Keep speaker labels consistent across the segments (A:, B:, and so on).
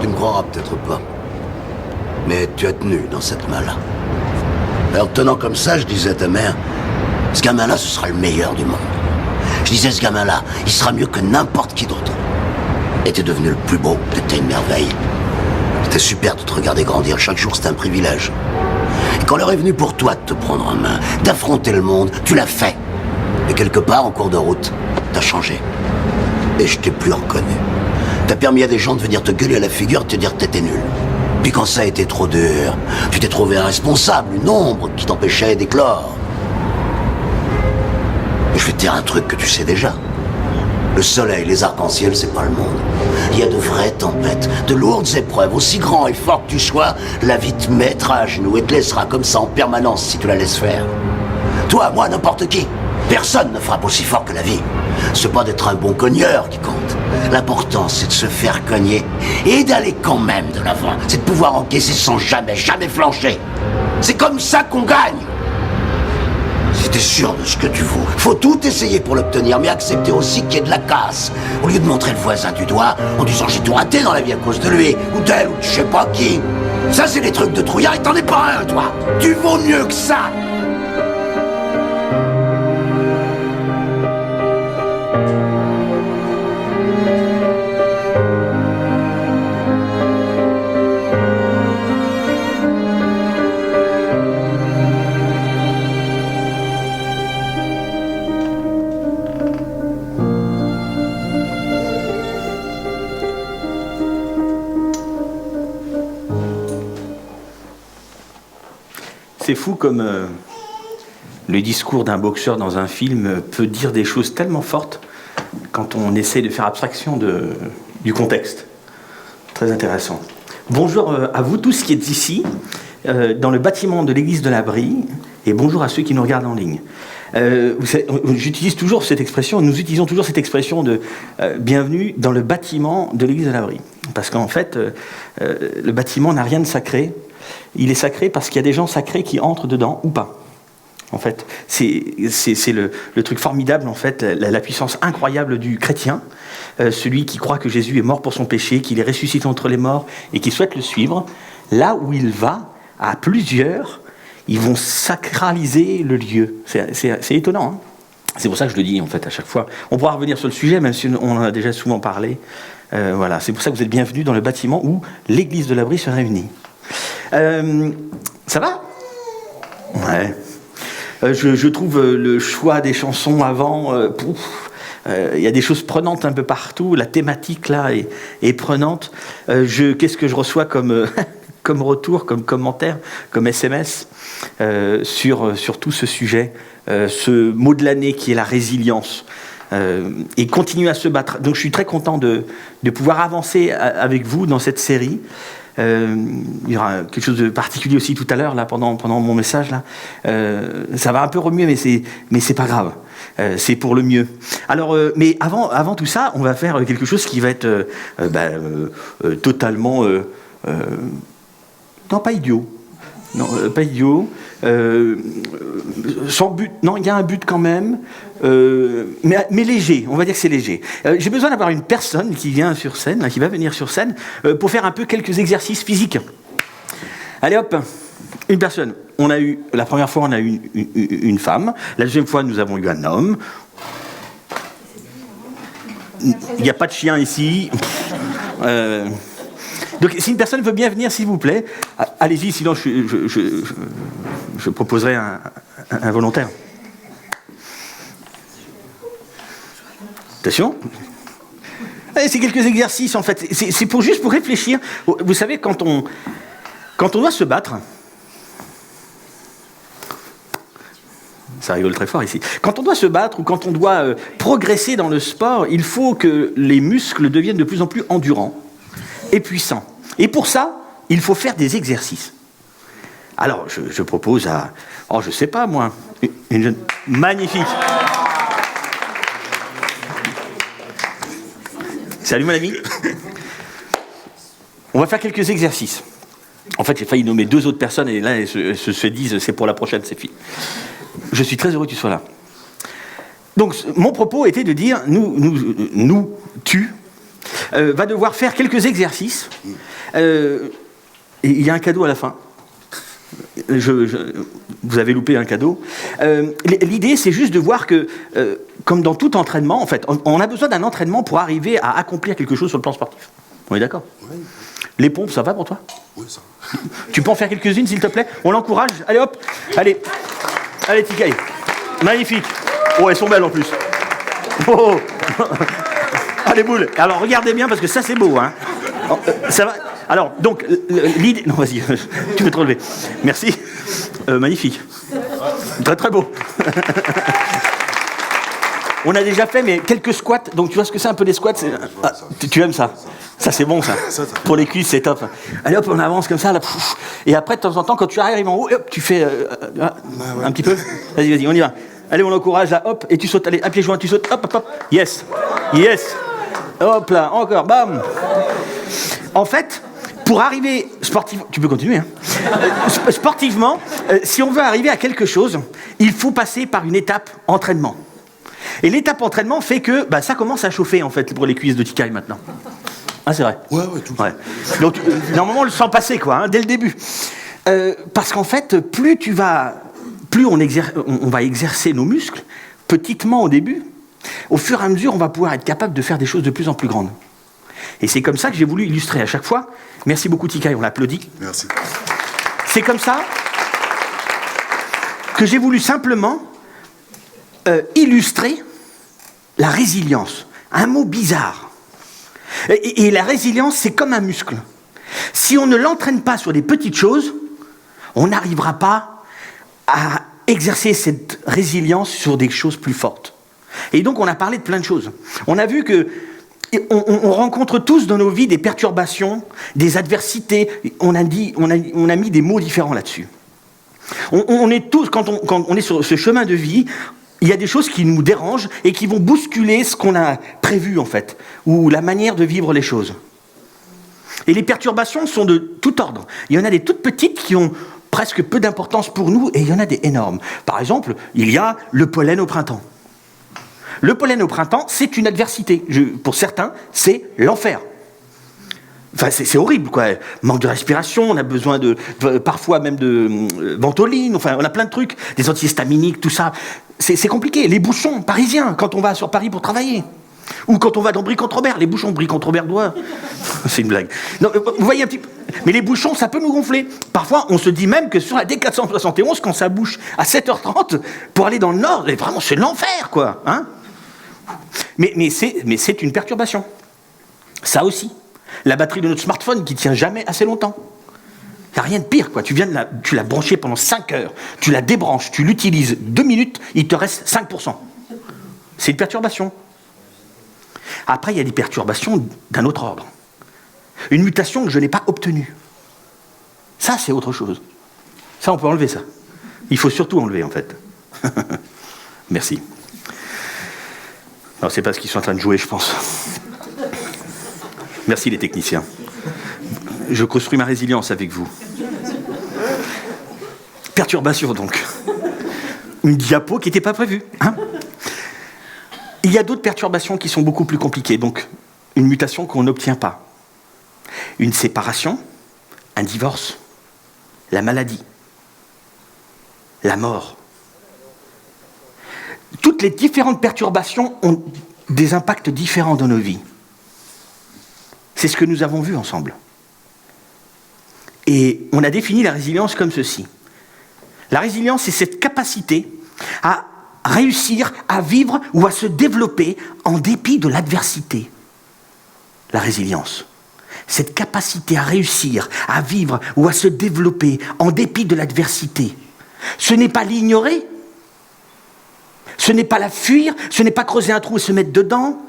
A: Tu me croiras peut-être pas. Mais tu as tenu dans cette main-là. Alors, tenant comme ça, je disais à ta mère, ce gamin-là, ce sera le meilleur du monde. Je disais, ce gamin-là, il sera mieux que n'importe qui d'autre. Et t'es devenu le plus beau, t'étais une merveille. C'était super de te regarder grandir. Chaque jour, c'était un privilège. Et quand l'heure est venue pour toi de te prendre en main, d'affronter le monde, tu l'as fait. Et quelque part, en cours de route, t'as changé. Et je t'ai plus reconnu. T'as permis à des gens de venir te gueuler à la figure et te dire que t'étais nul. Puis quand ça a été trop dur, tu t'es trouvé un responsable, une ombre qui t'empêchait d'éclore. Et je vais te dire un truc que tu sais déjà. Le soleil, les arcs-en-ciel, c'est pas le monde. Il y a de vraies tempêtes, de lourdes épreuves. Aussi grand et fort que tu sois, la vie te mettra à genoux et te laissera comme ça en permanence si tu la laisses faire. Toi, moi, n'importe qui. Personne ne frappe aussi fort que la vie. C'est pas d'être un bon cogneur qui compte. L'important, c'est de se faire cogner et d'aller quand même de l'avant. C'est de pouvoir encaisser sans jamais flancher. C'est comme ça qu'on gagne. Si t'es sûr de ce que tu vaux, faut tout essayer pour l'obtenir, mais accepter aussi qu'il y ait de la casse. Au lieu de montrer le voisin du doigt en disant j'ai tout raté dans la vie à cause de lui, ou d'elle, ou je sais pas qui. Ça, c'est des trucs de trouillard et t'en es pas un, toi. Tu vaux mieux que ça.
B: C'est fou comme le discours d'un boxeur dans un film peut dire des choses tellement fortes quand on essaie de faire abstraction du contexte. Très intéressant. Bonjour à vous tous qui êtes ici, dans le bâtiment de l'église de la Brie, et bonjour à ceux qui nous regardent en ligne. J'utilise toujours cette expression, nous utilisons toujours cette expression de bienvenue dans le bâtiment de l'église de la Brie. Parce qu'en fait, le bâtiment n'a rien de sacré. Il est sacré parce qu'il y a des gens sacrés qui entrent dedans ou pas. En fait, c'est le truc formidable, en fait, la puissance incroyable du chrétien, celui qui croit que Jésus est mort pour son péché, qu'il est ressuscité entre les morts et qui souhaite le suivre. Là où il va, à plusieurs, ils vont sacraliser le lieu. C'est étonnant, hein. C'est pour ça que je le dis, en fait, à chaque fois. On pourra revenir sur le sujet, même si on en a déjà souvent parlé. Voilà, c'est pour ça que vous êtes bienvenus dans le bâtiment où l'église de la Brie se réunit. Ça va ? Ouais. Je trouve le choix des chansons avant, il y a des choses prenantes un peu partout, la thématique là est prenante. Qu'est-ce que je reçois comme, comme retour, comme commentaire, comme SMS sur tout ce sujet, ce mot de l'année qui est la résilience. Et continuer à se battre. Donc je suis très content de pouvoir avancer avec vous dans cette série. Il y aura quelque chose de particulier aussi tout à l'heure là pendant mon message là. Ça va un peu remuer, mais c'est pas grave. C'est pour le mieux. Alors, mais avant tout ça, on va faire quelque chose qui va être totalement non pas idiot. Non, pas idiot. Sans but. Non, il y a un but quand même. Mais léger, on va dire que c'est léger. J'ai besoin d'avoir une personne qui vient sur scène, qui va venir sur scène, pour faire un peu quelques exercices physiques. Allez hop, une personne. La première fois, on a eu une femme. La deuxième fois, nous avons eu un homme. Il n'y a pas de chien ici. Donc, si une personne veut bien venir, s'il vous plaît, allez-y, sinon je proposerai un volontaire. Attention. C'est quelques exercices, en fait. C'est juste pour réfléchir. Vous savez, quand on doit se battre, ça rigole très fort ici. Quand on doit se battre ou quand on doit progresser dans le sport, il faut que les muscles deviennent de plus en plus endurants et puissants. Et pour ça, il faut faire des exercices. Alors, je propose à... Oh, je sais pas, moi. Une jeune... Magnifique. Salut, mon ami. On va faire quelques exercices. En fait, j'ai failli nommer 2 autres personnes et là, elles se disent, c'est pour la prochaine, c'est fini. Je suis très heureux que tu sois là. Donc, mon propos était de dire, tu va devoir faire quelques exercices. Et il y a un cadeau à la fin. Vous avez loupé un cadeau. L'idée, c'est juste de voir que, comme dans tout entraînement, en fait, on a besoin d'un entraînement pour arriver à accomplir quelque chose sur le plan sportif. On est d'accord ? Oui. Les pompes, ça va pour toi ?
C: Oui, ça va.
B: Tu peux en faire quelques-unes, s'il te plaît ? On l'encourage. Allez, hop. Allez, Tikaï. Magnifique. Oh, elles sont belles en plus. Oh. Ah, les boules. Alors, regardez bien, parce que ça, c'est beau, hein. Ça va. Alors, donc, l'idée... Non, vas-y, tu peux te relever. Merci. Magnifique. Très, très beau. On a déjà fait, mais quelques squats. Donc, tu vois ce que c'est un peu des squats tu aimes ça ? Ça, c'est bon, ça. Pour les cuisses, c'est top. Allez, hop, on avance comme ça, là. Et après, de temps en temps, quand tu arrives en haut, hop, tu fais un petit peu. Vas-y, on y va. Allez, on l'encourage, là, hop, et tu sautes. Allez, à pieds joints, tu sautes. Hop, hop, hop. Yes. Hop là, encore, bam. En fait, pour arriver sportivement, tu peux continuer, hein. Sportivement, si on veut arriver à quelque chose, il faut passer par une étape entraînement. Et l'étape entraînement fait que ça commence à chauffer, en fait, pour les cuisses de Tikaï maintenant. Ah, c'est vrai.
C: Ouais, tout.
B: Ouais. Donc, normalement, on le sent passer, quoi, hein, dès le début. Parce qu'en fait, plus on va exercer nos muscles, petitement au début, au fur et à mesure, on va pouvoir être capable de faire des choses de plus en plus grandes. Et c'est comme ça que j'ai voulu illustrer à chaque fois. Merci beaucoup, Tikaï, on l'applaudit.
C: Merci.
B: C'est comme ça que j'ai voulu simplement illustrer la résilience. Un mot bizarre. Et la résilience, c'est comme un muscle. Si on ne l'entraîne pas sur des petites choses, on n'arrivera pas à exercer cette résilience sur des choses plus fortes. Et donc, on a parlé de plein de choses. On a vu que on rencontre tous dans nos vies des perturbations, des adversités. On a mis des mots différents là-dessus. On est tous, quand on est sur ce chemin de vie, il y a des choses qui nous dérangent et qui vont bousculer ce qu'on a prévu, en fait, ou la manière de vivre les choses. Et les perturbations sont de tout ordre. Il y en a des toutes petites qui ont presque peu d'importance pour nous, et il y en a des énormes. Par exemple, il y a le pollen au printemps. Le pollen au printemps, c'est une adversité. Pour certains, c'est l'enfer. Enfin, c'est horrible, quoi. Manque de respiration, on a besoin parfois même de ventoline, enfin, on a plein de trucs, des antihistaminiques, tout ça. C'est compliqué. Les bouchons parisiens, quand on va sur Paris pour travailler. Ou quand on va dans Brie-Contre-Robert, les bouchons de Brie-Contre-Robert, c'est une blague. Non, vous voyez un petit peu. Mais les bouchons, ça peut nous gonfler. Parfois, on se dit même que sur la D471, quand ça bouche à 7h30, pour aller dans le nord, vraiment, c'est l'enfer, quoi. Hein, mais c'est une perturbation. Ça aussi. La batterie de notre smartphone qui tient jamais assez longtemps. Il n'y a rien de pire, quoi. Tu l'as branché pendant 5 heures, tu la débranches, tu l'utilises 2 minutes, il te reste 5%. C'est une perturbation. Après, il y a des perturbations d'un autre ordre. Une mutation que je n'ai pas obtenue. Ça, c'est autre chose. Ça, on peut enlever ça. Il faut surtout enlever, en fait. Merci. Alors, c'est parce qu'ils sont en train de jouer, je pense. Merci, les techniciens. Je construis ma résilience avec vous. Perturbation, donc. Une diapo qui n'était pas prévue, hein. Il y a d'autres perturbations qui sont beaucoup plus compliquées, donc une mutation qu'on n'obtient pas. Une séparation, un divorce, la maladie, la mort. Toutes les différentes perturbations ont des impacts différents dans nos vies. C'est ce que nous avons vu ensemble. Et on a défini la résilience comme ceci. La résilience, c'est cette capacité à réussir à vivre ou à se développer en dépit de l'adversité. La résilience. Cette capacité à réussir à vivre ou à se développer en dépit de l'adversité. Ce n'est pas l'ignorer, ce n'est pas la fuir, ce n'est pas creuser un trou et se mettre dedans,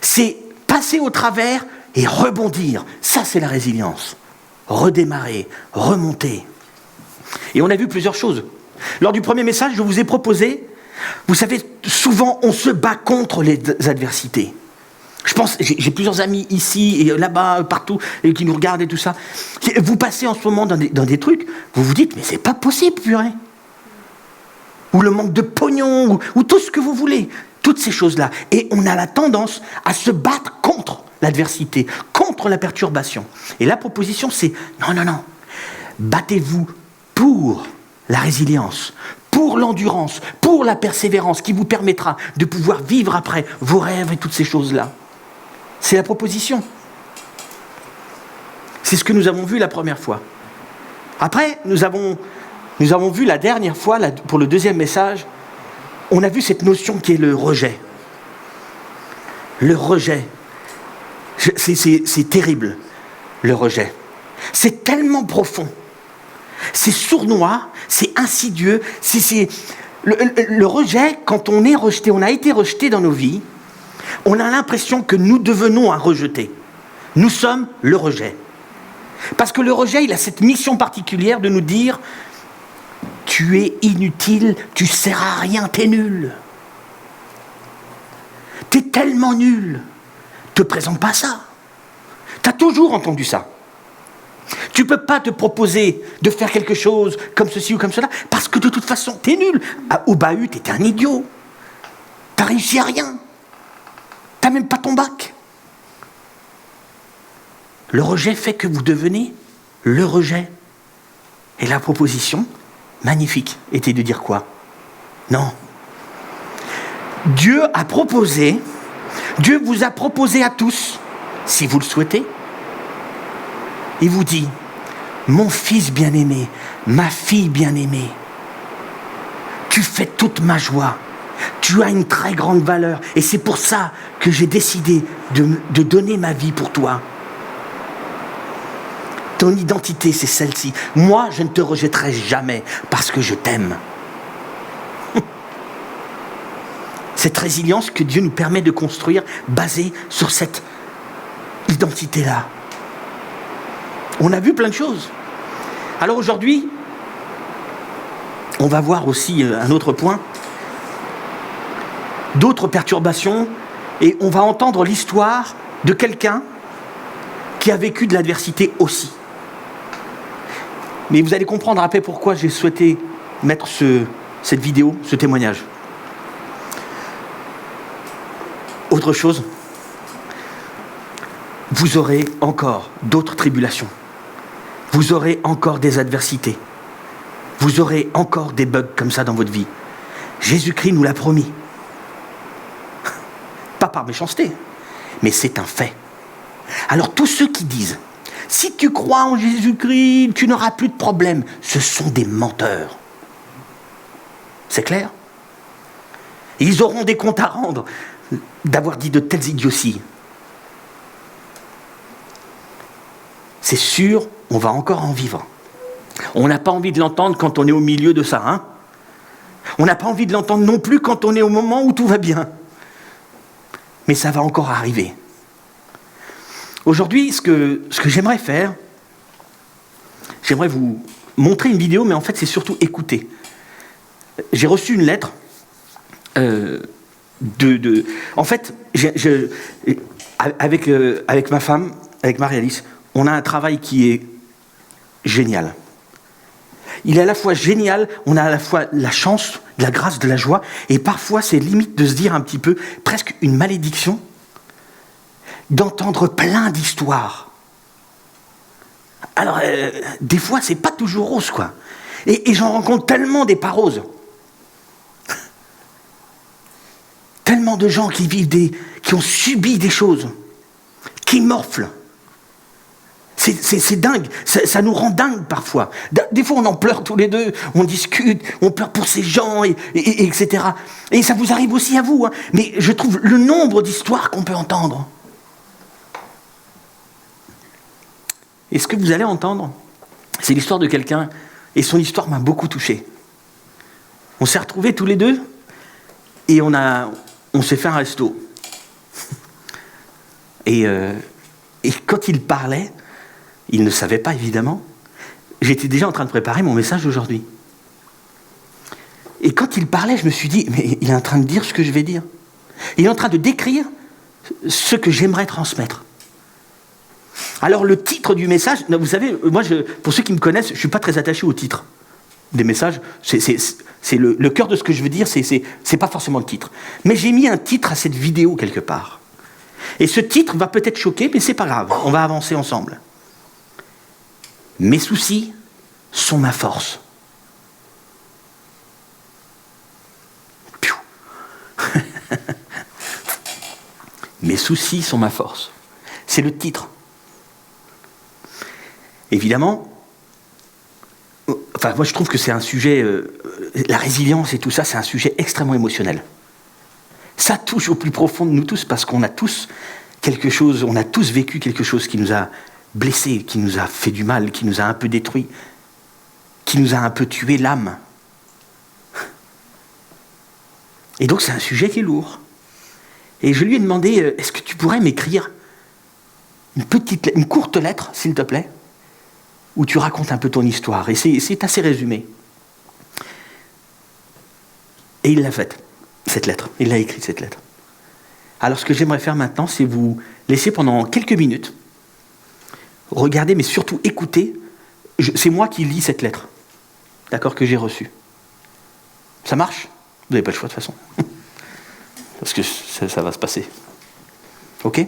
B: c'est passer au travers et rebondir. Ça, c'est la résilience. Redémarrer, remonter. Et on a vu plusieurs choses. Lors du premier message, je vous ai proposé, vous savez, souvent on se bat contre les adversités. Je pense, j'ai plusieurs amis ici et là-bas, partout, et qui nous regardent et tout ça. Vous passez en ce moment dans des trucs, vous vous dites, mais c'est pas possible, purée. Ou le manque de pognon, ou tout ce que vous voulez. toutes ces choses-là. Et on a la tendance à se battre contre l'adversité, contre la perturbation. Et la proposition, c'est non. Battez-vous pour la résilience, pour l'endurance, pour la persévérance qui vous permettra de pouvoir vivre après vos rêves et toutes ces choses-là. C'est la proposition. C'est ce que nous avons vu la première fois. Après, nous avons vu la dernière fois, pour le deuxième message, on a vu cette notion qui est le rejet. Le rejet. C'est terrible, le rejet. C'est tellement profond. C'est sournois, c'est insidieux. Le rejet, quand on est rejeté, on a été rejeté dans nos vies, on a l'impression que nous devenons un rejeté. Nous sommes le rejet. Parce que le rejet, il a cette mission particulière de nous dire « Tu es inutile, tu sers à rien, t'es nul. T'es tellement nul. Te présente pas ça. » T'as toujours entendu ça. Tu ne peux pas te proposer de faire quelque chose comme ceci ou comme cela, parce que de toute façon, t'es nul. Au bahut, t'es un idiot. T'as réussi à rien. T'as même pas ton bac. Le rejet fait que vous devenez le rejet. Et la proposition, magnifique, était de dire quoi? Non. Dieu vous a proposé à tous, si vous le souhaitez, il vous dit, mon fils bien-aimé, ma fille bien-aimée, tu fais toute ma joie, tu as une très grande valeur, et c'est pour ça que j'ai décidé de donner ma vie pour toi. Ton identité, c'est celle-ci. Moi, je ne te rejetterai jamais parce que je t'aime. Cette résilience que Dieu nous permet de construire, basée sur cette identité-là. On a vu plein de choses. Alors aujourd'hui, on va voir aussi un autre point, d'autres perturbations, et on va entendre l'histoire de quelqu'un qui a vécu de l'adversité aussi. Mais vous allez comprendre après pourquoi j'ai souhaité mettre cette vidéo, ce témoignage. Autre chose, vous aurez encore d'autres tribulations. Vous aurez encore des adversités. Vous aurez encore des bugs comme ça dans votre vie. Jésus-Christ nous l'a promis. Pas par méchanceté, mais c'est un fait. Alors tous ceux qui disent « Si tu crois en Jésus-Christ, tu n'auras plus de problème », ce sont des menteurs. C'est clair? Ils auront des comptes à rendre d'avoir dit de telles idioties. C'est sûr, on va encore en vivre. On n'a pas envie de l'entendre quand on est au milieu de ça, hein? On n'a pas envie de l'entendre non plus quand on est au moment où tout va bien. Mais ça va encore arriver. Aujourd'hui, ce que j'aimerais faire, j'aimerais vous montrer une vidéo, mais en fait, c'est surtout écouter. J'ai reçu une lettre En fait, avec ma femme, avec Marie-Alice, on a un travail qui est génial. Il est à la fois génial, on a à la fois la chance, la grâce, de la joie, et parfois c'est limite de se dire un petit peu, presque une malédiction, d'entendre plein d'histoires. Alors, des fois, c'est pas toujours rose, quoi. Et j'en rencontre tellement des pas roses. Tellement de gens qui vivent qui ont subi des choses, qui morflent. C'est dingue, ça nous rend dingue parfois. Des fois, on en pleure tous les deux, on discute, on pleure pour ces gens, etc. Et ça vous arrive aussi à vous, hein. Mais je trouve le nombre d'histoires qu'on peut entendre. Et ce que vous allez entendre, c'est l'histoire de quelqu'un, et son histoire m'a beaucoup touché. On s'est retrouvés tous les deux, et on s'est fait un resto. Et quand il parlait, il ne savait pas évidemment, j'étais déjà en train de préparer mon message d'aujourd'hui. Et quand il parlait, je me suis dit, mais il est en train de dire ce que je vais dire. Il est en train de décrire ce que j'aimerais transmettre. Alors le titre du message, vous savez, moi, pour ceux qui me connaissent, je ne suis pas très attaché au titre. des messages, c'est le cœur de ce que je veux dire, c'est pas forcément le titre. Mais j'ai mis un titre à cette vidéo quelque part. Et ce titre va peut-être choquer, mais c'est pas grave, on va avancer ensemble. Mes soucis sont ma force. Mes soucis sont ma force. C'est le titre. Évidemment, moi je trouve que c'est un sujet, la résilience et tout ça, c'est un sujet extrêmement émotionnel. Ça touche au plus profond de nous tous parce qu'on a tous quelque chose, on a tous vécu quelque chose qui nous a blessés, qui nous a fait du mal, qui nous a un peu détruits, qui nous a un peu tué l'âme. Et donc c'est un sujet qui est lourd. Et je lui ai demandé, est-ce que tu pourrais m'écrire une courte lettre, s'il te plaît, où tu racontes un peu ton histoire. Et c'est assez résumé. Et il l'a faite, cette lettre. Il a écrit cette lettre. Alors ce que j'aimerais faire maintenant, c'est vous laisser pendant quelques minutes regarder, mais surtout écouter. C'est moi qui lis cette lettre, d'accord, que j'ai reçue. Ça marche ? Vous n'avez pas le choix de toute façon. Parce que ça va se passer. Ok ?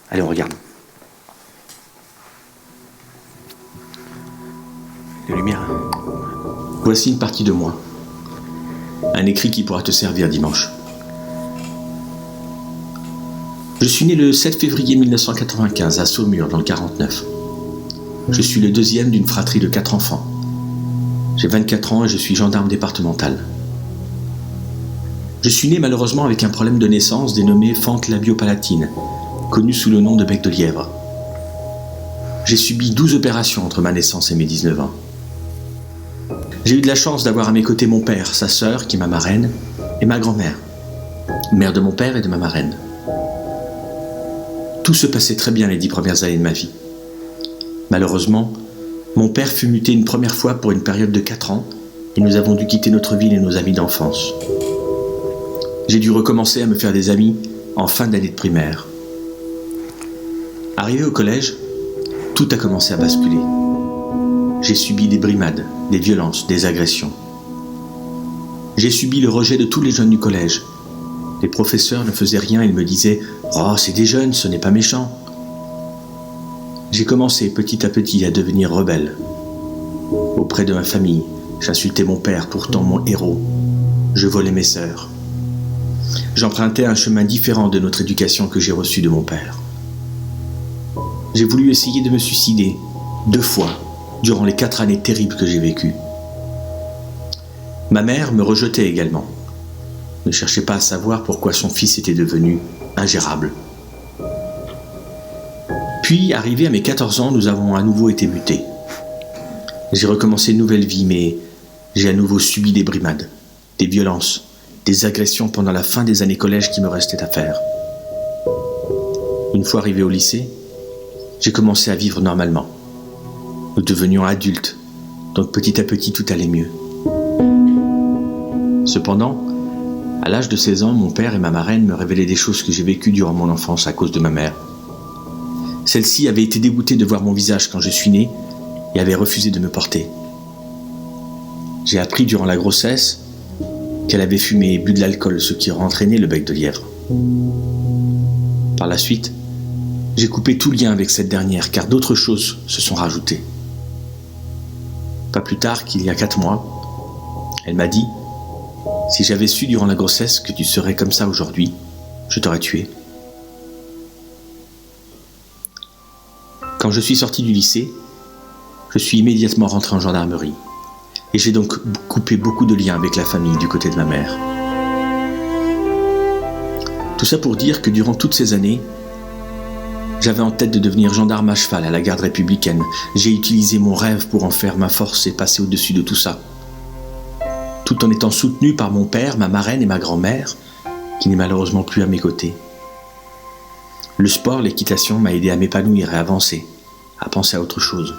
B: Allez, on regarde. Les lumières.
C: Voici une partie de moi. Un écrit qui pourra te servir dimanche. Je suis né le 7 février 1995 à Saumur, dans le 49. Je suis le deuxième d'une fratrie de 4 enfants. J'ai 24 ans et je suis gendarme départemental. Je suis né malheureusement avec un problème de naissance dénommé fente labiopalatine, connu sous le nom de bec de lièvre. J'ai subi 12 opérations entre ma naissance et mes 19 ans. J'ai eu de la chance d'avoir à mes côtés mon père, sa sœur, qui est ma marraine, et ma grand-mère, mère de mon père et de ma marraine. Tout se passait très bien les 10 premières années de ma vie. Malheureusement, mon père fut muté une première fois pour une période de 4 ans, et nous avons dû quitter notre ville et nos amis d'enfance. J'ai dû recommencer à me faire des amis en fin d'année de primaire. Arrivé au collège, tout a commencé à basculer. J'ai subi des brimades, des violences, des agressions. J'ai subi le rejet de tous les jeunes du collège. Les professeurs ne faisaient rien, ils me disaient « Oh, c'est des jeunes, ce n'est pas méchant ». J'ai commencé petit à petit à devenir rebelle. Auprès de ma famille, j'insultais mon père, pourtant mon héros. Je volais mes sœurs. J'empruntais un chemin différent de notre éducation que j'ai reçue de mon père. J'ai voulu essayer de me suicider 2 fois durant les 4 années terribles que j'ai vécues. Ma mère me rejetait également. Ne cherchait pas à savoir pourquoi son fils était devenu ingérable. Puis, arrivé à mes 14 ans, nous avons à nouveau été mutés. J'ai recommencé une nouvelle vie, mais j'ai à nouveau subi des brimades, des violences, des agressions pendant la fin des années collège qui me restait à faire. Une fois arrivé au lycée, j'ai commencé à vivre normalement. Nous devenions adultes, donc petit à petit tout allait mieux. Cependant, à l'âge de 16 ans, mon père et ma marraine me révélaient des choses que j'ai vécues durant mon enfance à cause de ma mère. Celle-ci avait été dégoûtée de voir mon visage quand je suis né et avait refusé de me porter. J'ai appris durant la grossesse qu'elle avait fumé et bu de l'alcool, ce qui aurait entraîné le bec de lièvre. Par la suite, j'ai coupé tout lien avec cette dernière car d'autres choses se sont rajoutées. Pas plus tard qu'il y a 4 mois, elle m'a dit « Si j'avais su durant la grossesse que tu serais comme ça aujourd'hui, je t'aurais tué. » Quand je suis sorti du lycée, je suis immédiatement rentré en gendarmerie. Et j'ai donc coupé beaucoup de liens avec la famille du côté de ma mère. Tout ça pour dire que durant toutes ces années, j'avais en tête de devenir gendarme à cheval à la garde républicaine. J'ai utilisé mon rêve pour en faire ma force et passer au-dessus de tout ça. Tout en étant soutenu par mon père, ma marraine et ma grand-mère, qui n'est malheureusement plus à mes côtés. Le sport, l'équitation m'a aidé à m'épanouir et à avancer, à penser à autre chose.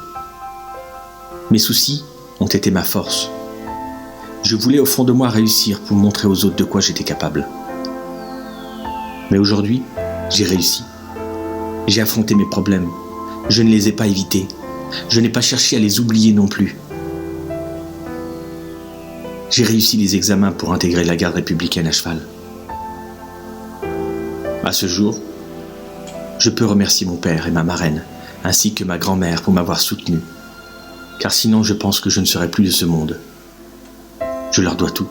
C: Mes soucis ont été ma force. Je voulais au fond de moi réussir pour montrer aux autres de quoi j'étais capable. Mais aujourd'hui, j'ai réussi. J'ai affronté mes problèmes. Je ne les ai pas évités. Je n'ai pas cherché à les oublier non plus. J'ai réussi les examens pour intégrer la garde républicaine à cheval. À ce jour, je peux remercier mon père et ma marraine, ainsi que ma grand-mère pour m'avoir soutenu, car sinon je pense que je ne serais plus de ce monde. Je leur dois tout.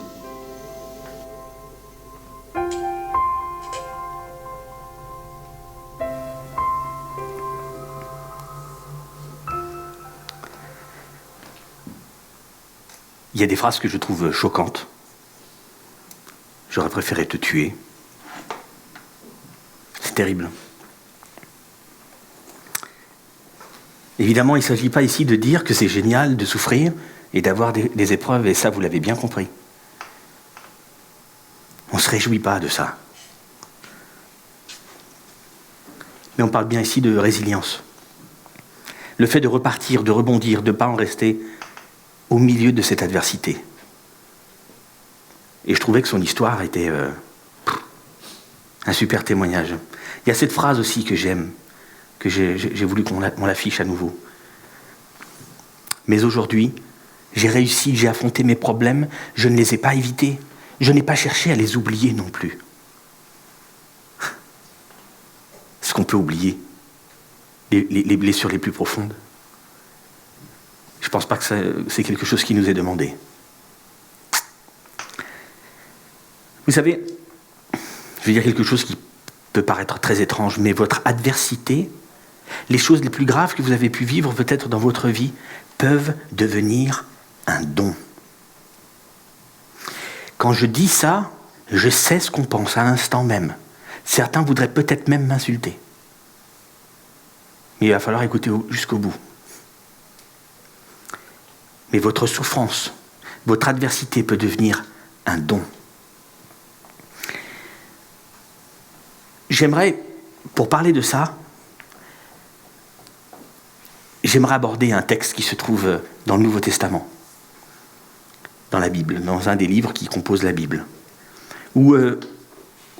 B: Il y a des phrases que je trouve choquantes. J'aurais préféré te tuer. C'est terrible. Évidemment, il ne s'agit pas ici de dire que c'est génial de souffrir et d'avoir des épreuves, et ça, vous l'avez bien compris. On ne se réjouit pas de ça. Mais on parle bien ici de résilience. Le fait de repartir, de rebondir, de ne pas en rester au milieu de cette adversité. Et je trouvais que son histoire était un super témoignage. Il y a cette phrase aussi que j'aime, que j'ai voulu qu'on l'affiche à nouveau. Mais aujourd'hui, j'ai réussi, j'ai affronté mes problèmes, je ne les ai pas évités, je n'ai pas cherché à les oublier non plus. Est-ce qu'on peut oublier les blessures les plus profondes? Je ne pense pas que c'est quelque chose qui nous est demandé. Vous savez, je vais dire quelque chose qui peut paraître très étrange, mais votre adversité, les choses les plus graves que vous avez pu vivre peut-être dans votre vie, peuvent devenir un don. Quand je dis ça, je sais ce qu'on pense à l'instant même. Certains voudraient peut-être même m'insulter. Mais il va falloir écouter jusqu'au bout. Mais votre souffrance, votre adversité peut devenir un don. J'aimerais, pour parler de ça, j'aimerais aborder un texte qui se trouve dans le Nouveau Testament, dans la Bible, dans un des livres qui composent la Bible, où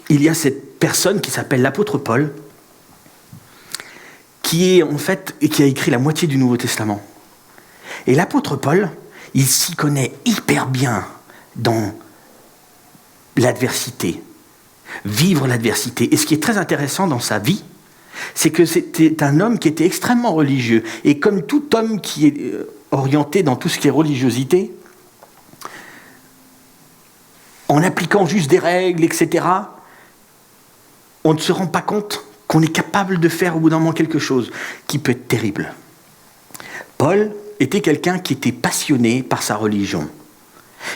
B: il y a cette personne qui s'appelle l'apôtre Paul, qui a écrit la moitié du Nouveau Testament. Et l'apôtre Paul, il s'y connaît hyper bien dans l'adversité, vivre l'adversité. Et ce qui est très intéressant dans sa vie, c'est que c'était un homme qui était extrêmement religieux. Et comme tout homme qui est orienté dans tout ce qui est religiosité, en appliquant juste des règles, etc., on ne se rend pas compte qu'on est capable de faire au bout d'un moment quelque chose qui peut être terrible. Paul était quelqu'un qui était passionné par sa religion.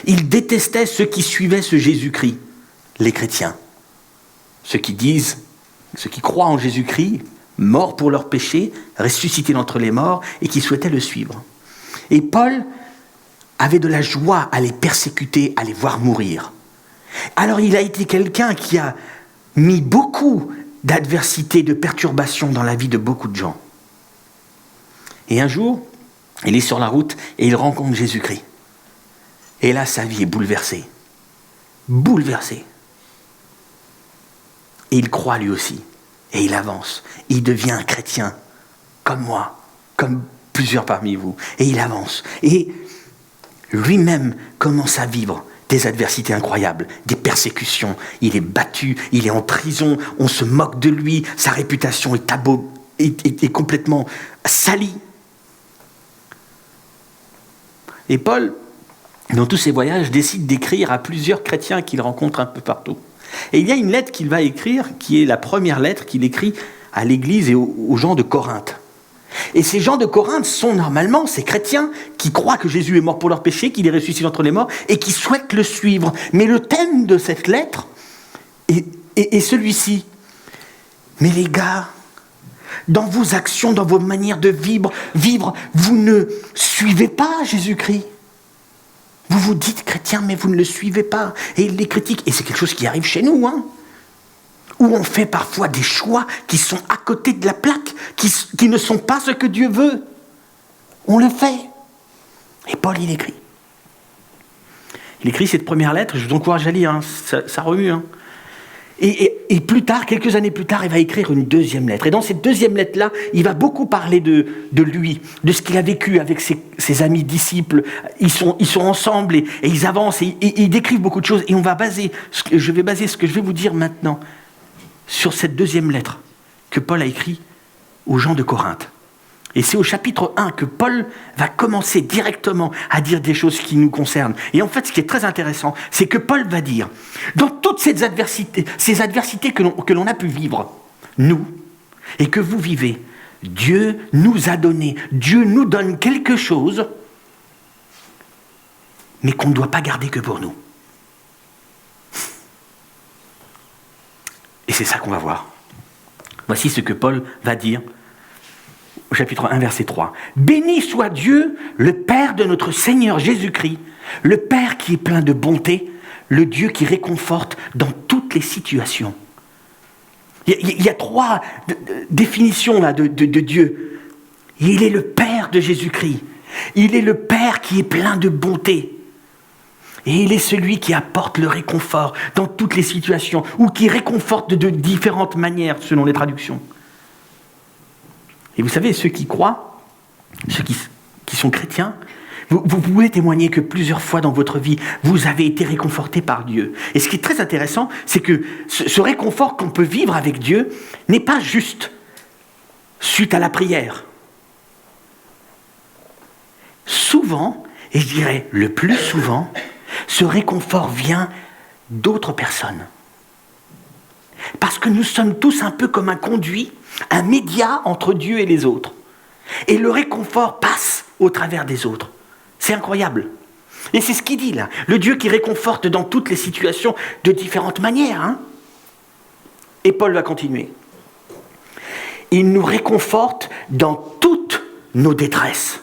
B: Il détestait ceux qui suivaient ce Jésus-Christ, les chrétiens. Ceux qui croient en Jésus-Christ, mort pour leurs péchés, ressuscité d'entre les morts, et qui souhaitaient le suivre. Et Paul avait de la joie à les persécuter, à les voir mourir. Alors il a été quelqu'un qui a mis beaucoup d'adversité, de perturbations dans la vie de beaucoup de gens. Et un jour, il est sur la route et il rencontre Jésus-Christ. Et là, sa vie est bouleversée. Bouleversée. Et il croit lui aussi. Et il avance. Il devient un chrétien, comme moi, comme plusieurs parmi vous. Et il avance. Et lui-même commence à vivre des adversités incroyables, des persécutions. Il est battu, il est en prison, on se moque de lui, sa réputation est complètement salie. Et Paul, dans tous ses voyages, décide d'écrire à plusieurs chrétiens qu'il rencontre un peu partout. Et il y a une lettre qu'il va écrire, qui est la première lettre qu'il écrit à l'église et aux gens de Corinthe. Et ces gens de Corinthe sont normalement ces chrétiens qui croient que Jésus est mort pour leurs péchés, qu'il est ressuscité d'entre les morts, et qui souhaitent le suivre. Mais le thème de cette lettre est celui-ci. Mais les gars, dans vos actions, dans vos manières de vivre, vous ne suivez pas Jésus-Christ. Vous vous dites chrétien, mais vous ne le suivez pas. Et il les critique. Et c'est quelque chose qui arrive chez nous, hein, où on fait parfois des choix qui sont à côté de la plaque, qui ne sont pas ce que Dieu veut. On le fait. Et Paul, il écrit. Il écrit cette première lettre, je vous encourage à lire, hein, ça remue. Hein.
D: Et plus tard, quelques années plus tard, il va écrire une deuxième lettre. Et dans cette deuxième lettre-là, il va beaucoup parler de lui, de ce qu'il a vécu avec ses amis disciples. Ils sont ensemble et ils avancent et ils décrivent beaucoup de choses. Et je vais baser ce que je vais vous dire maintenant sur cette deuxième lettre que Paul a écrite aux gens de Corinthe. Et c'est au chapitre 1 que Paul va commencer directement à dire des choses qui nous concernent. Et en fait, ce qui est très intéressant, c'est que Paul va dire, dans toutes ces adversités que l'on a pu vivre, nous, et que vous vivez, Dieu nous a donné, Dieu nous donne quelque chose, mais qu'on ne doit pas garder que pour nous. Et c'est ça qu'on va voir. Voici ce que Paul va dire au chapitre 1, verset 3. « Béni soit Dieu, le Père de notre Seigneur Jésus-Christ, le Père qui est plein de bonté, le Dieu qui réconforte dans toutes les situations. » Il y a trois définitions là, de Dieu. Il est le Père de Jésus-Christ. Il est le Père qui est plein de bonté. Et il est celui qui apporte le réconfort dans toutes les situations, ou qui réconforte de différentes manières selon les traductions. Et vous savez, ceux qui croient, ceux qui sont chrétiens, vous pouvez témoigner que plusieurs fois dans votre vie, vous avez été réconfortés par Dieu. Et ce qui est très intéressant, c'est que ce réconfort qu'on peut vivre avec Dieu n'est pas juste suite à la prière. Souvent, et je dirais le plus souvent, ce réconfort vient d'autres personnes. Parce que nous sommes tous un peu comme un conduit, un média entre Dieu et les autres. Et le réconfort passe au travers des autres. C'est incroyable. Et c'est ce qu'il dit là. Le Dieu qui réconforte dans toutes les situations de différentes manières. Hein. Et Paul va continuer. Il nous réconforte dans toutes nos détresses.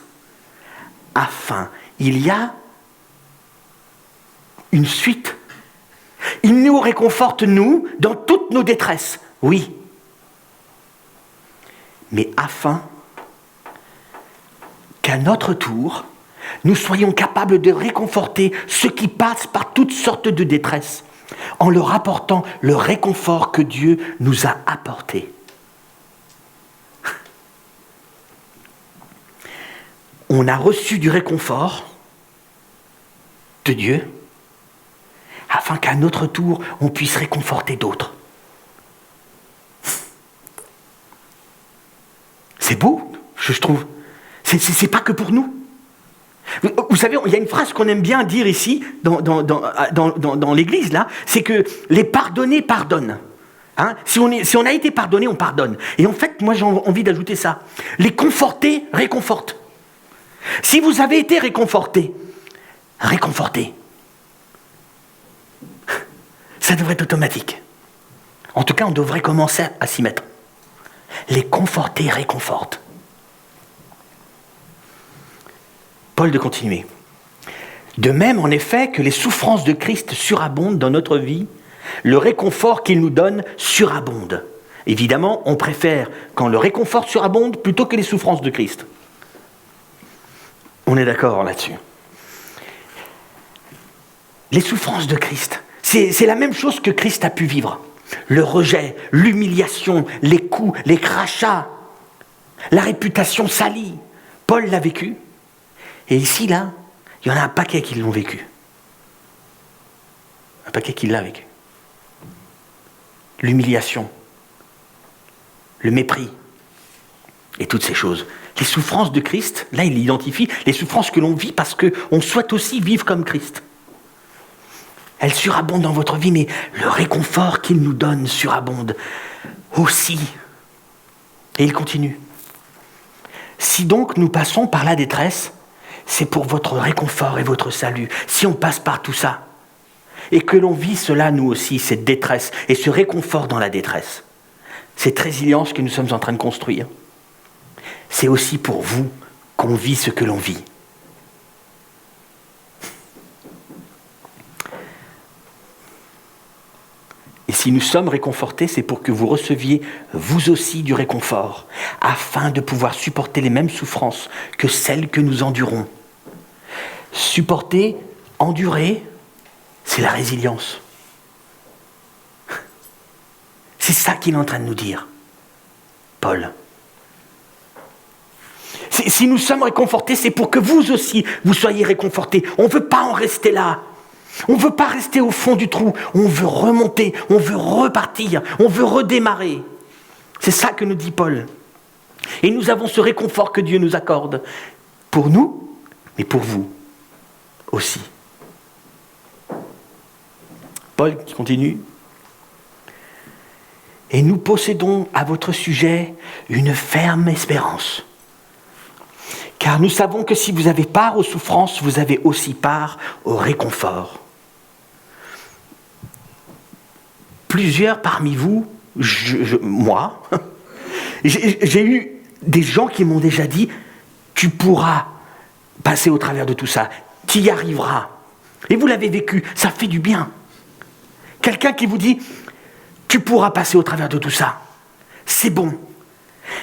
D: Afin, il y a une suite. Il nous réconforte, nous, dans toutes nos détresses. Oui. Mais afin qu'à notre tour, nous soyons capables de réconforter ceux qui passent par toutes sortes de détresses, en leur apportant le réconfort que Dieu nous a apporté. On a reçu du réconfort de Dieu, afin qu'à notre tour, on puisse réconforter d'autres. C'est beau, je trouve. C'est pas que pour nous. Vous savez, il y a une phrase qu'on aime bien dire ici, dans l'église, là, c'est que les pardonnés pardonnent. Hein? Si on a été pardonné, on pardonne. Et en fait, moi j'ai envie d'ajouter ça. Les confortés réconfortent. Si vous avez été réconforté, réconfortez. Ça devrait être automatique. En tout cas, on devrait commencer à s'y mettre. Les conforter réconfortent. Paul de continuer. De même, en effet, que les souffrances de Christ surabondent dans notre vie, le réconfort qu'il nous donne surabonde. Évidemment, on préfère quand le réconfort surabonde plutôt que les souffrances de Christ. On est d'accord là-dessus. Les souffrances de Christ, c'est la même chose que Christ a pu vivre. Le rejet, l'humiliation, les coups, les crachats, la réputation salie. Paul l'a vécu. Et ici, là, il y en a un paquet qui l'ont vécu. Un paquet qui l'a vécu. L'humiliation, le mépris, et toutes ces choses. Les souffrances de Christ, là, il identifie les souffrances que l'on vit parce qu'on souhaite aussi vivre comme Christ. Elles surabondent dans votre vie, mais le réconfort qu'il nous donne surabonde aussi. Et il continue. Si donc nous passons par la détresse, c'est pour votre réconfort et votre salut. Si on passe par tout ça, et que l'on vit cela nous aussi, cette détresse, et ce réconfort dans la détresse, cette résilience que nous sommes en train de construire, c'est aussi pour vous qu'on vit ce que l'on vit. Et si nous sommes réconfortés, c'est pour que vous receviez vous aussi du réconfort, afin de pouvoir supporter les mêmes souffrances que celles que nous endurons. Supporter, endurer, c'est la résilience. C'est ça qu'il est en train de nous dire, Paul. Si nous sommes réconfortés, c'est pour que vous aussi, vous soyez réconfortés. On ne veut pas en rester là. On ne veut pas rester au fond du trou. On veut remonter, on veut repartir, on veut redémarrer. C'est ça que nous dit Paul. Et nous avons ce réconfort que Dieu nous accorde. Pour nous, mais pour vous aussi. Paul qui continue. Et nous possédons à votre sujet une ferme espérance. Car nous savons que si vous avez part aux souffrances, vous avez aussi part au réconfort. Plusieurs parmi vous, moi, j'ai eu des gens qui m'ont déjà dit « Tu pourras passer au travers de tout ça, tu y arriveras. » Et vous l'avez vécu, ça fait du bien. Quelqu'un qui vous dit « Tu pourras passer au travers de tout ça, c'est bon. »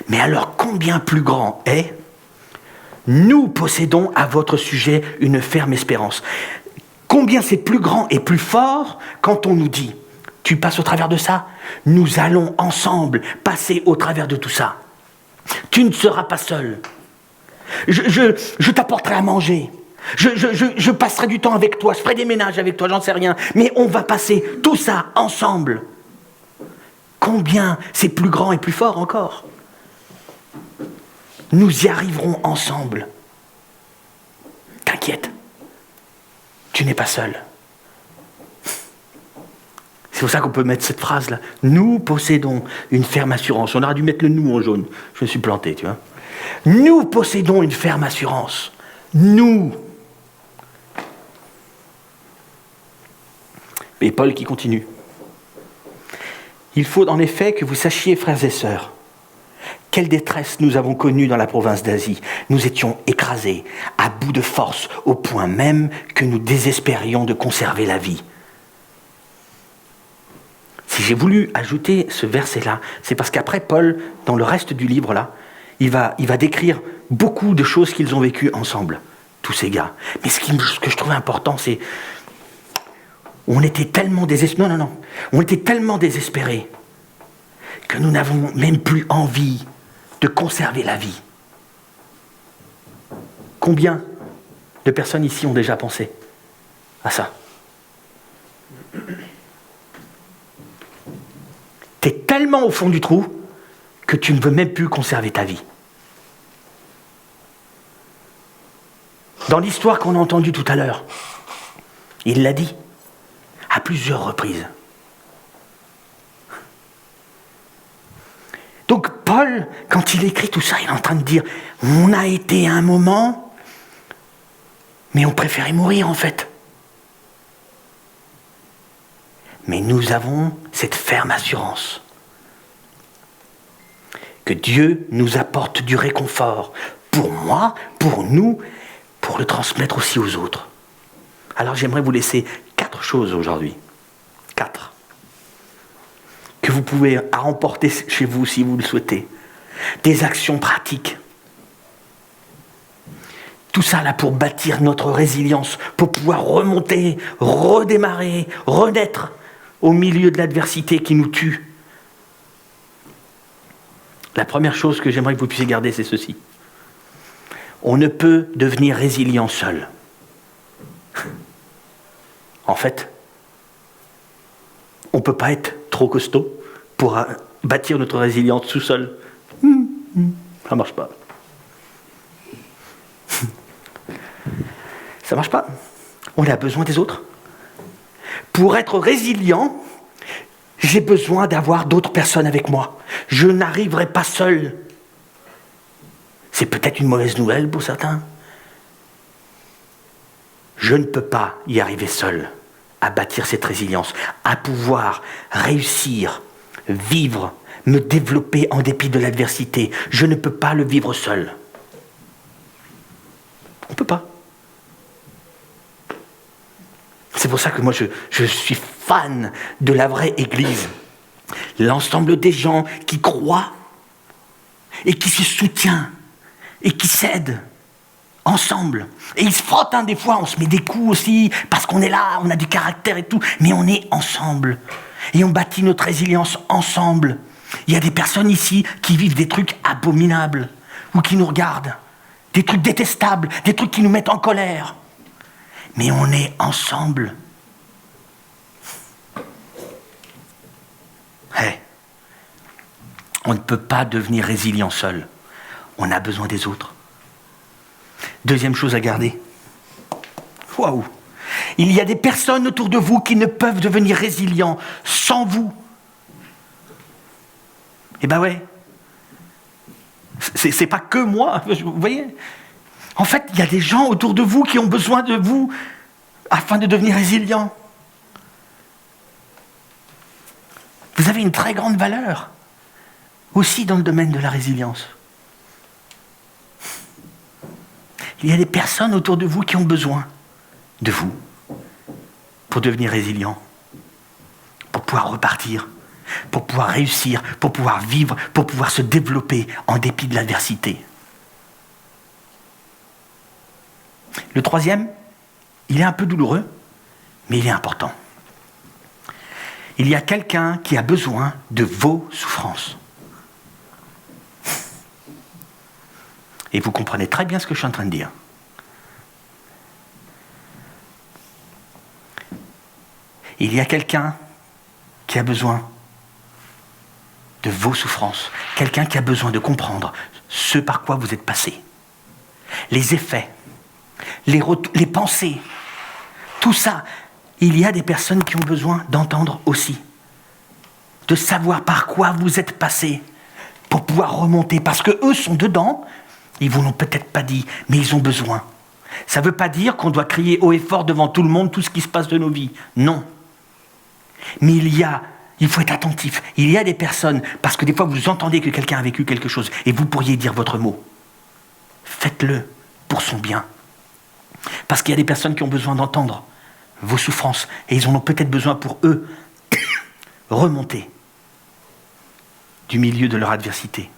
D: Mais alors combien plus grand est « Nous possédons à votre sujet une ferme espérance. » Combien c'est plus grand et plus fort quand on nous dit « Tu passes au travers de ça, nous allons ensemble passer au travers de tout ça. Tu ne seras pas seul. Je t'apporterai à manger. Je passerai du temps avec toi, je ferai des ménages avec toi, j'en sais rien. Mais on va passer tout ça ensemble. » Combien c'est plus grand et plus fort encore. Nous y arriverons ensemble. T'inquiète, tu n'es pas seul. C'est pour ça qu'on peut mettre cette phrase-là. Nous possédons une ferme assurance. On aurait dû mettre le « nous » en jaune. Je me suis planté, tu vois. Nous possédons une ferme assurance. Nous. Et Paul qui continue. Il faut en effet que vous sachiez, frères et sœurs, quelle détresse nous avons connue dans la province d'Asie. Nous étions écrasés, à bout de force, au point même que nous désespérions de conserver la vie. Si j'ai voulu ajouter ce verset-là, c'est parce qu'après Paul, dans le reste du livre-là, il va décrire beaucoup de choses qu'ils ont vécues ensemble, tous ces gars. Mais ce que je trouvais important, c'est on était tellement désespérés. On était tellement désespérés que nous n'avons même plus envie de conserver la vie. Combien de personnes ici ont déjà pensé à ça? Tu es tellement au fond du trou que tu ne veux même plus conserver ta vie. Dans l'histoire qu'on a entendue tout à l'heure, il l'a dit à plusieurs reprises. Donc Paul, quand il écrit tout ça, il est en train de dire « On a été à un moment, mais on préférait mourir en fait. » Mais nous avons cette ferme assurance que Dieu nous apporte du réconfort pour moi, pour nous, pour le transmettre aussi aux autres. Alors j'aimerais vous laisser 4 choses aujourd'hui. 4. Que vous pouvez emporter chez vous si vous le souhaitez. Des actions pratiques. Tout ça là pour bâtir notre résilience, pour pouvoir remonter, redémarrer, renaître au milieu de l'adversité qui nous tue. La première chose que j'aimerais que vous puissiez garder, c'est ceci. On ne peut devenir résilient seul. En fait, on ne peut pas être trop costaud pour bâtir notre résilience tout seul. Ça ne marche pas. Ça ne marche pas. On a besoin des autres. Pour être résilient, j'ai besoin d'avoir d'autres personnes avec moi. Je n'arriverai pas seul. C'est peut-être une mauvaise nouvelle pour certains. Je ne peux pas y arriver seul, à bâtir cette résilience, à pouvoir réussir, vivre, me développer en dépit de l'adversité. Je ne peux pas le vivre seul. On ne peut pas. C'est pour ça que moi je suis fan de la vraie Église. L'ensemble des gens qui croient et qui se soutiennent et qui s'aident ensemble. Et ils se frottent, des fois, on se met des coups aussi, parce qu'on est là, on a du caractère et tout, mais on est ensemble. Et on bâtit notre résilience ensemble. Il y a des personnes ici qui vivent des trucs abominables ou qui nous regardent, des trucs détestables, des trucs qui nous mettent en colère. Mais on est ensemble. Hey. On ne peut pas devenir résilient seul. On a besoin des autres. Deuxième chose à garder. Waouh! Il y a des personnes autour de vous qui ne peuvent devenir résilients sans vous. Eh ben ouais. C'est pas que moi, vous voyez? En fait, il y a des gens autour de vous qui ont besoin de vous afin de devenir résilients. Vous avez une très grande valeur, aussi dans le domaine de la résilience. Il y a des personnes autour de vous qui ont besoin de vous pour devenir résilients, pour pouvoir repartir, pour pouvoir réussir, pour pouvoir vivre, pour pouvoir se développer en dépit de l'adversité. Le troisième, il est un peu douloureux, mais il est important. Il y a quelqu'un qui a besoin de vos souffrances. Et vous comprenez très bien ce que je suis en train de dire. Il y a quelqu'un qui a besoin de vos souffrances. Quelqu'un qui a besoin de comprendre ce par quoi vous êtes passé. Les effets, les pensées, tout ça. Il y a des personnes qui ont besoin d'entendre aussi. De savoir par quoi vous êtes passé pour pouvoir remonter. Parce qu'eux sont dedans, ils ne vous l'ont peut-être pas dit, mais ils ont besoin. Ça ne veut pas dire qu'on doit crier haut et fort devant tout le monde tout ce qui se passe de nos vies. Non. Mais il faut être attentif. Il y a des personnes, parce que des fois vous entendez que quelqu'un a vécu quelque chose et vous pourriez dire votre mot. Faites-le pour son bien. Parce qu'il y a des personnes qui ont besoin d'entendre vos souffrances et ils en ont peut-être besoin pour eux remonter du milieu de leur adversité.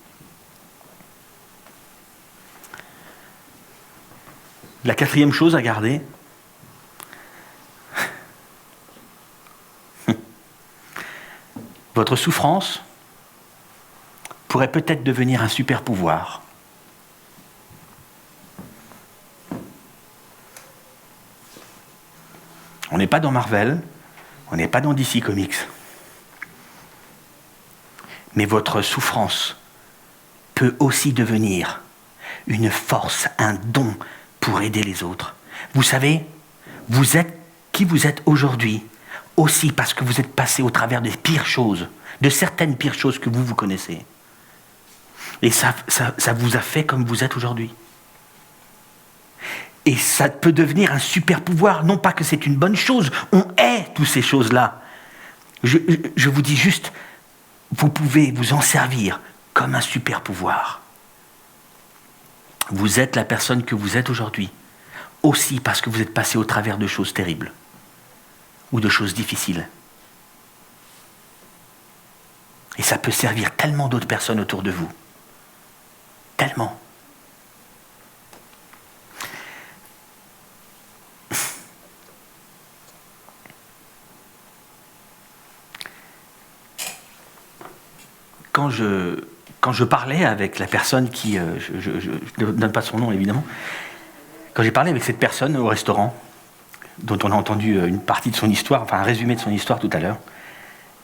D: La quatrième chose à garder, votre souffrance pourrait peut-être devenir un super pouvoir. On n'est pas dans Marvel, on n'est pas dans DC Comics. Mais votre souffrance peut aussi devenir une force, un don pour aider les autres. Vous savez, vous êtes qui vous êtes aujourd'hui, aussi parce que vous êtes passé au travers des pires choses, de certaines pires choses que vous connaissez. Et ça vous a fait comme vous êtes aujourd'hui. Et ça peut devenir un super pouvoir, non pas que c'est une bonne chose, on est toutes ces choses-là. Je vous dis juste, vous pouvez vous en servir comme un super pouvoir. Vous êtes la personne que vous êtes aujourd'hui, aussi parce que vous êtes passé au travers de choses terribles ou de choses difficiles. Et ça peut servir tellement d'autres personnes autour de vous. Tellement. Quand je parlais avec la personne qui... je ne donne pas son nom, évidemment. Quand j'ai parlé avec cette personne au restaurant, dont on a entendu une partie de son histoire, enfin un résumé de son histoire tout à l'heure,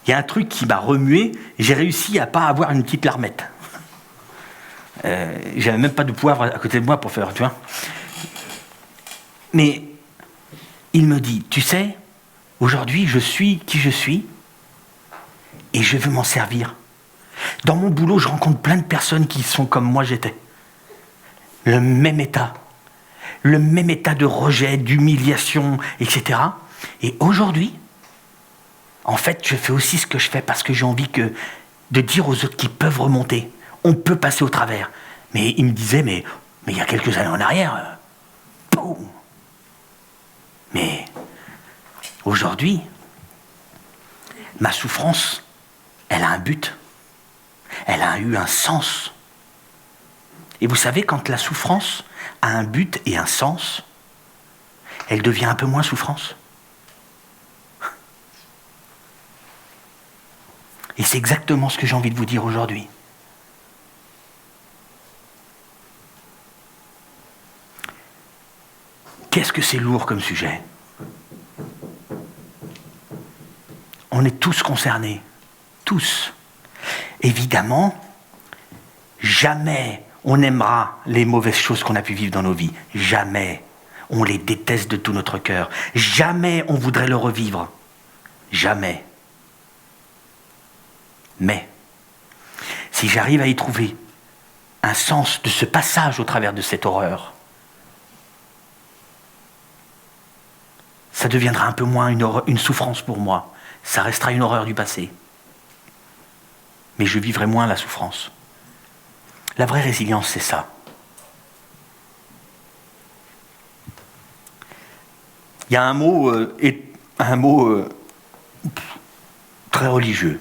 D: il y a un truc qui m'a remué, et j'ai réussi à ne pas avoir une petite larmette. J'avais même pas de poivre à côté de moi pour faire, tu vois. Mais il me dit, tu sais, aujourd'hui je suis qui je suis, et je veux m'en servir. Dans mon boulot, je rencontre plein de personnes qui sont comme moi j'étais. Le même état de rejet, d'humiliation, etc. Et aujourd'hui, en fait, je fais aussi ce que je fais parce que j'ai envie de dire aux autres qui peuvent remonter. On peut passer au travers. Mais il me disait, mais il y a quelques années en arrière, boum. Mais aujourd'hui, ma souffrance, elle a un but. Elle a eu un sens. Et vous savez, quand la souffrance a un but et un sens, elle devient un peu moins souffrance. Et c'est exactement ce que j'ai envie de vous dire aujourd'hui. Qu'est-ce que c'est lourd comme sujet? On est tous concernés. Tous. Évidemment, jamais on aimera les mauvaises choses qu'on a pu vivre dans nos vies. Jamais. On les déteste de tout notre cœur. Jamais on voudrait le revivre. Jamais. Mais, si j'arrive à y trouver un sens de ce passage au travers de cette horreur, ça deviendra un peu moins une souffrance pour moi. Ça restera une horreur du passé. Mais je vivrai moins la souffrance. La vraie résilience, c'est ça. Il y a un mot très religieux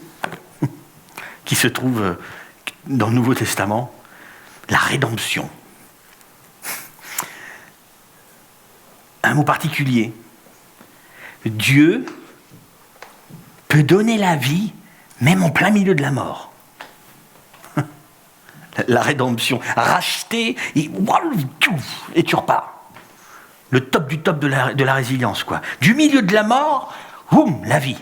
D: qui se trouve dans le Nouveau Testament, la rédemption. Un mot particulier. Dieu peut donner la vie même en plein milieu de la mort. La rédemption, racheter et tu repars. Le top du top de la résilience, quoi. Du milieu de la mort, boum, la vie.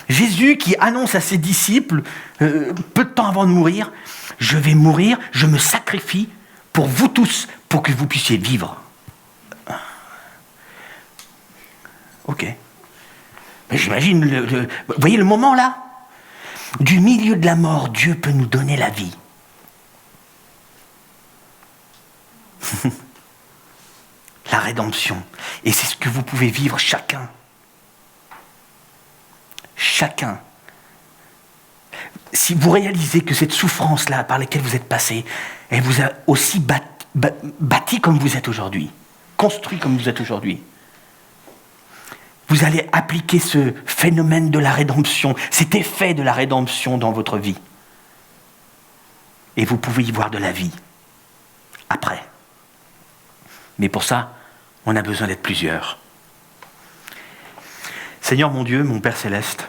D: Jésus qui annonce à ses disciples, peu de temps avant de mourir, je vais mourir, je me sacrifie pour vous tous, pour que vous puissiez vivre. Ok. Mais j'imagine, vous voyez le moment là? Du milieu de la mort, Dieu peut nous donner la vie. La rédemption. Et c'est ce que vous pouvez vivre chacun. Chacun. Si vous réalisez que cette souffrance-là par laquelle vous êtes passé, elle vous a aussi bâti comme vous êtes aujourd'hui, construit comme vous êtes aujourd'hui, vous allez appliquer ce phénomène de la rédemption, cet effet de la rédemption dans votre vie. Et vous pouvez y voir de la vie après. Mais pour ça, on a besoin d'être plusieurs. Seigneur mon Dieu, mon Père Céleste,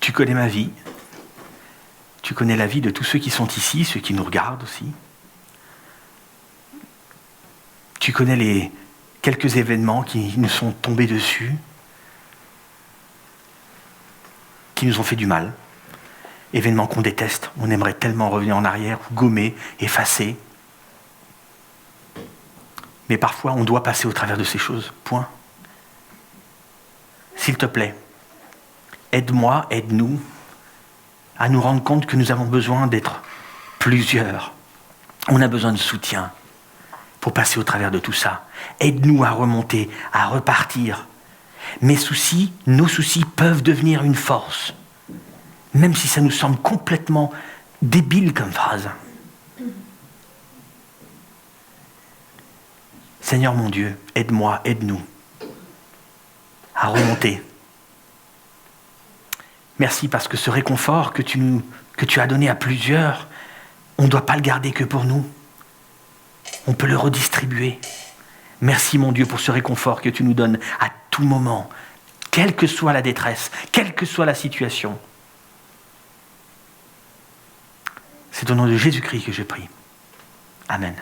D: tu connais ma vie, tu connais la vie de tous ceux qui sont ici, ceux qui nous regardent aussi. Tu connais les quelques événements qui nous sont tombés dessus, qui nous ont fait du mal. Événements qu'on déteste, on aimerait tellement revenir en arrière, gommer, effacer. Mais parfois, on doit passer au travers de ces choses. Point. S'il te plaît, aide-moi, aide-nous à nous rendre compte que nous avons besoin d'être plusieurs. On a besoin de soutien pour passer au travers de tout ça. Aide-nous à remonter, à repartir. Nos soucis peuvent devenir une force, même si ça nous semble complètement débile comme phrase. Seigneur mon Dieu, aide-moi, aide-nous à remonter. Merci parce que ce réconfort que tu as donné à plusieurs, on ne doit pas le garder que pour nous. On peut le redistribuer. Merci mon Dieu pour ce réconfort que tu nous donnes à tout moment, quelle que soit la détresse, quelle que soit la situation. C'est au nom de Jésus-Christ que je prie. Amen.